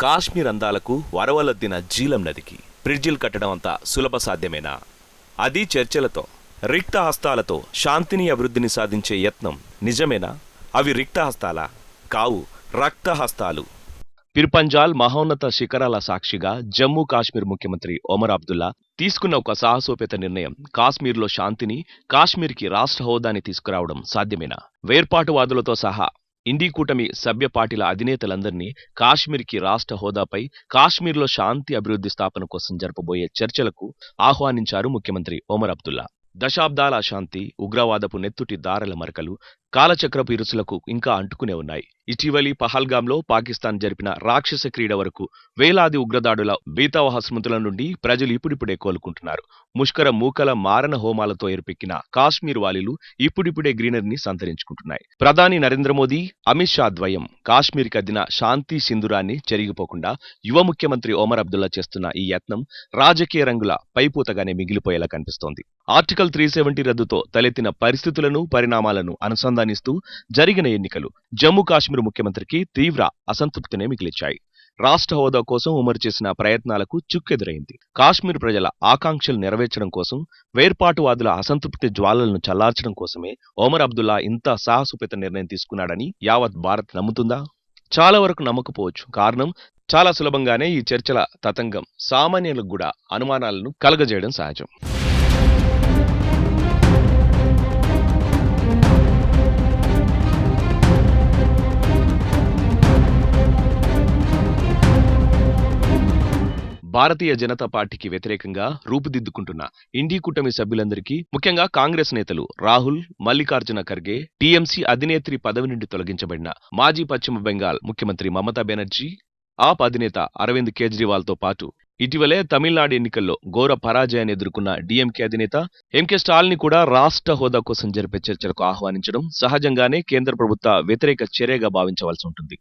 కాశ్మీర్ అందాలకు వరవలొద్దిన జీలం నదికి బ్రిడ్జిలు కట్టడం అంత సులభ సాధ్యమేనా? అది చర్చలతో, రిక్త హస్తాలతో శాంతిని అభివృద్ధిని సాధించే యత్నం నిజమేనా? అవి రిక్త హస్తాలా? కావు, రక్తహస్తాలు. పిర్పంజాల్ మహోన్నత శిఖరాల సాక్షిగా జమ్మూ కాశ్మీర్ ముఖ్యమంత్రి ఒమర్ అబ్దుల్లా తీసుకున్న ఒక సాహసోపేత నిర్ణయం కాశ్మీర్లో శాంతిని, కాశ్మీర్కి రాష్ట్ర హోదాని తీసుకురావడం సాధ్యమేనా? వేర్పాటువాదులతో సహా ఇండీ కూటమి సభ్య పార్టీల అధినేతలందరినీ కాశ్మీర్కి రాష్ట్ర హోదాపై, కాశ్మీర్లో శాంతి అభివృద్ధి స్థాపన కోసం జరపబోయే చర్చలకు ఆహ్వానించారు ముఖ్యమంత్రి ఒమర్ అబ్దుల్లా. దశాబ్దాల అశాంతి, ఉగ్రవాదపు నెత్తుటి దారల మరకలు కాలచక్రపు ఇరుసులకు ఇంకా అంటుకునే ఉన్నాయి. ఇటీవలి పహల్గాంలో పాకిస్తాన్ జరిపిన రాక్షస క్రీడ వరకు వేలాది ఉగ్రదాడుల బీతావహ స్మృతుల నుండి ప్రజలు ఇప్పుడిప్పుడే కోలుకుంటున్నారు. ముష్కర మూకల మారణ హోమాలతో ఏర్పెక్కిన కాశ్మీర్ వాలీలు ఇప్పుడిప్పుడే గ్రీనరీని సంతరించుకుంటున్నాయి. ప్రధాని నరేంద్ర మోదీ, అమిత్ షా ద్వయం కాశ్మీర్కి అద్దిన శాంతి సింధురాన్ని చెరిగిపోకుండా యువ ముఖ్యమంత్రి ఒమర్ అబ్దుల్లా చేస్తున్న ఈ యత్నం రాజకీయ రంగుల పైపూతగానే మిగిలిపోయేలా కనిపిస్తోంది. ఆర్టికల్ 370 రద్దుతో తలెత్తిన పరిస్థితులను, పరిణామాలను అనుసంధానిస్తూ జరిగిన ఎన్నికలు జమ్మూ కాశ్మీర్ ముఖ్యమంత్రికి తీవ్ర అసంతృప్తినే మిగిలించాయి. రాష్ట్ర హోదా కోసం ఉమర్ చేసిన ప్రయత్నాలకు చుక్కెదురైంది. కాశ్మీర్ ప్రజల ఆకాంక్షలు నెరవేర్చడం కోసం, వేర్పాటువాదుల అసంతృప్తి జ్వాలలను చల్లార్చడం కోసమే ఒమర్ అబ్దుల్లా ఇంత సాహసోపేత నిర్ణయం తీసుకున్నాడని యావత్ భారత్ నమ్ముతుందా? చాలా వరకు నమ్మకపోవచ్చు. కారణం, చాలా సులభంగానే ఈ చర్చల తతంగం సామాన్యులకు కూడా అనుమానాలను కలగజేయడం సహజం. భారతీయ జనతా పార్టీకి వ్యతిరేకంగా రూపుదిద్దుకుంటున్న ఇండీ కూటమి సభ్యులందరికీ, ముఖ్యంగా కాంగ్రెస్ నేతలు రాహుల్, మల్లికార్జున ఖర్గే, టీఎంసీ అధినేత్రి పదవి నుండి తొలగించబడిన మాజీ పశ్చిమ బెంగాల్ ముఖ్యమంత్రి మమతా బెనర్జీ, ఆప్ అధినేత అరవింద్ కేజ్రీవాల్తో పాటు ఇటీవలే తమిళనాడు ఎన్నికల్లో ఘోర పరాజయాన్ని ఎదుర్కొన్న డీఎంకే అధినేత ఎంకే స్టాలిన్ ని కూడా రాష్ట్ర హోదా కోసం జరిపే చర్చలకు ఆహ్వానించడం సహజంగానే కేంద్ర ప్రభుత్వ వ్యతిరేక చర్యగా భావించవలసి ఉంటుంది.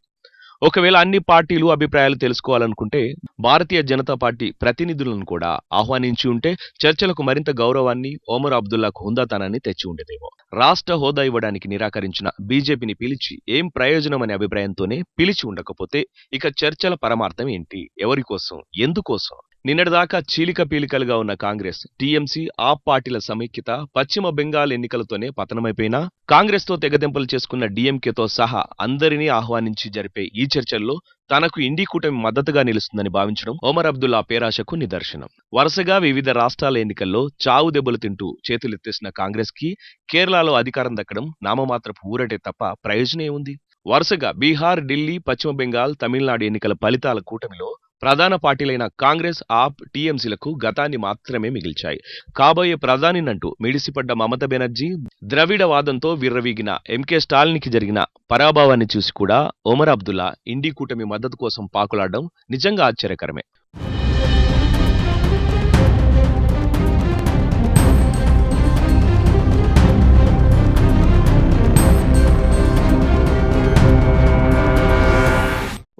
ఒకవేళ అన్ని పార్టీలు అభిప్రాయాలు తెలుసుకోవాలనుకుంటే భారతీయ జనతా పార్టీ ప్రతినిధులను కూడా ఆహ్వానించి ఉంటే చర్చలకు మరింత గౌరవాన్ని, ఒమర్ అబ్దుల్లాకు హుందాతనాన్ని తెచ్చి ఉండేదేమో. రాష్ట్ర హోదా ఇవ్వడానికి నిరాకరించిన బీజేపీని పిలిచి ఏం ప్రయోజనం అనే అభిప్రాయంతోనే పిలిచి ఉండకపోతే ఇక చర్చల పరమార్థం ఏంటి? ఎవరికోసం? ఎందుకోసం? నిన్నటిదాకా చీలిక పీలికలుగా ఉన్న కాంగ్రెస్, టీఎంసీ, ఆప్ పార్టీల సమైక్యత పశ్చిమ బెంగాల్ ఎన్నికలతోనే పతనమైపోయినా కాంగ్రెస్తో తెగదెంపులు చేసుకున్న డీఎంకేతో సహా అందరినీ ఆహ్వానించి జరిపే ఈ చర్చల్లో తనకు ఇండీ కూటమి మద్దతుగా నిలుస్తుందని భావించడం ఒమర్ అబ్దుల్లా పేరాశకు నిదర్శనం. వరుసగా వివిధ రాష్ట్రాల ఎన్నికల్లో చావు దెబ్బలు తింటూ చేతులెత్తేసిన కాంగ్రెస్ కి కేరళలో అధికారం దక్కడం నామమాత్రపు ఊరటే తప్ప ప్రయోజనం ఏముంది? వరుసగా బీహార్, ఢిల్లీ, పశ్చిమ బెంగాల్, తమిళనాడు ఎన్నికల ఫలితాల కూటమిలో ప్రధాన పార్టీలైన కాంగ్రెస్, ఆప్, టీఎంసీలకు గతాన్ని మాత్రమే మిగిల్చాయి. కాబోయే ప్రధానినంటూ మిడిసిపడ్డ మమతా బెనర్జీ, ద్రవిడవాదంతో విర్రవీగిన ఎంకే స్టాలిన్కి జరిగిన పరాభవాన్ని చూసి కూడా ఒమర్ అబ్దుల్లా ఇండీ కూటమి మద్దతు కోసం పాకులాడడం నిజంగా ఆశ్చర్యకరమే.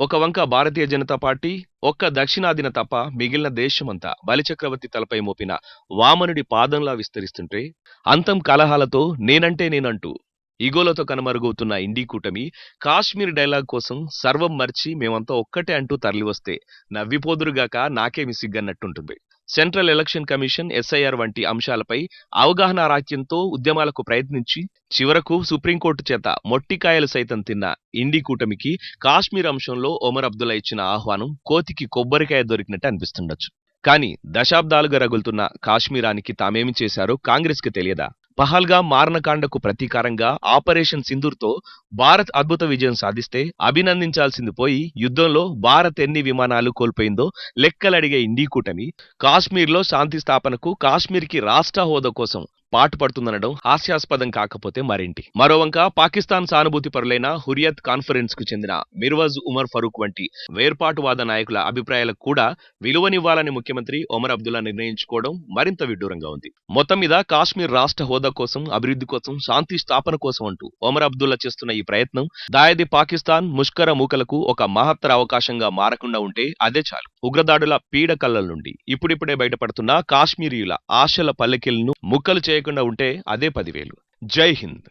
ఒక వంక భారతీయ జనతా పార్టీ, ఒక్క దక్షిణాదిన తప్ప మిగిలిన దేశమంతా బలిచక్రవర్తి తలపై మోపిన వామనుడి పాదంలా విస్తరిస్తుంటే, అంతం కలహాలతో నేనంటే నేనంటూ ఈగోలతో కనుమరుగవుతున్న ఇండీ కూటమి కాశ్మీర్ డైలాగ్ కోసం సర్వం మర్చి మేమంతా ఒక్కటే అంటూ తరలివస్తే నవ్విపోదురుగాక నాకేమి సిగ్గన్నట్టుంటుంది. సెంట్రల్ ఎలక్షన్ కమిషన్, ఎస్ఐఆర్ వంటి అంశాలపై అవగాహన రాహిత్యంతో ఉద్యమాలకు ప్రయత్నించి చివరకు సుప్రీంకోర్టు చేత మొట్టికాయలు సైతం తిన్న ఇండీ కూటమికి కాశ్మీర్ అంశంలో ఒమర్ అబ్దుల్లా ఇచ్చిన ఆహ్వానం కోతికి కొబ్బరికాయ దొరికినట్టు అనిపిస్తుండొచ్చు. కానీ దశాబ్దాలుగా రగులుతున్న కాశ్మీరానికి తామేమి చేశారో కాంగ్రెస్ కి తెలియదా? పహల్గాం మారణకాండకు ప్రతీకారంగా ఆపరేషన్ సింధూర్తో భారత్ అద్భుత విజయం సాధిస్తే అభినందించాల్సింది పోయి యుద్ధంలో భారత్ ఎన్ని విమానాలు కోల్పోయిందో లెక్కలడిగే ఇండీ కూటమి కాశ్మీర్లో శాంతి స్థాపనకు, కాశ్మీర్కి రాష్ట్ర హోదా కోసం పాటుపడుతుందనడం హాస్యాస్పదం కాకపోతే మరేంటి? మరోవంక పాకిస్తాన్ సానుభూతి పరులైన హురియత్ కాన్ఫరెన్స్ కు చెందిన మిర్వజ్ ఉమర్ ఫరూక్ వంటి వేర్పాటువాద నాయకుల అభిప్రాయాలకు కూడా విలువనివ్వాలని ముఖ్యమంత్రి ఒమర్ అబ్దుల్లా నిర్ణయించుకోవడం మరింత విడ్డూరంగా ఉంది. మొత్తం మీద కాశ్మీర్ రాష్ట్ర హోదా కోసం, అభివృద్ధి కోసం, శాంతి స్థాపన కోసం అంటూ ఒమర్ అబ్దుల్లా చేస్తున్న ఈ ప్రయత్నం దాయాది పాకిస్తాన్ ముష్కర మూకలకు ఒక మహత్తర అవకాశంగా మారకుండా ఉంటే అదే చాలు. ఉగ్రదాడుల పీడకల్లల నుండి ఇప్పుడిప్పుడే బయటపడుతున్న కాశ్మీరీయుల ఆశల పల్లెకిలను ముక్కలు చేయకుండా ఉంటే అదే 10,000. జై హింద్.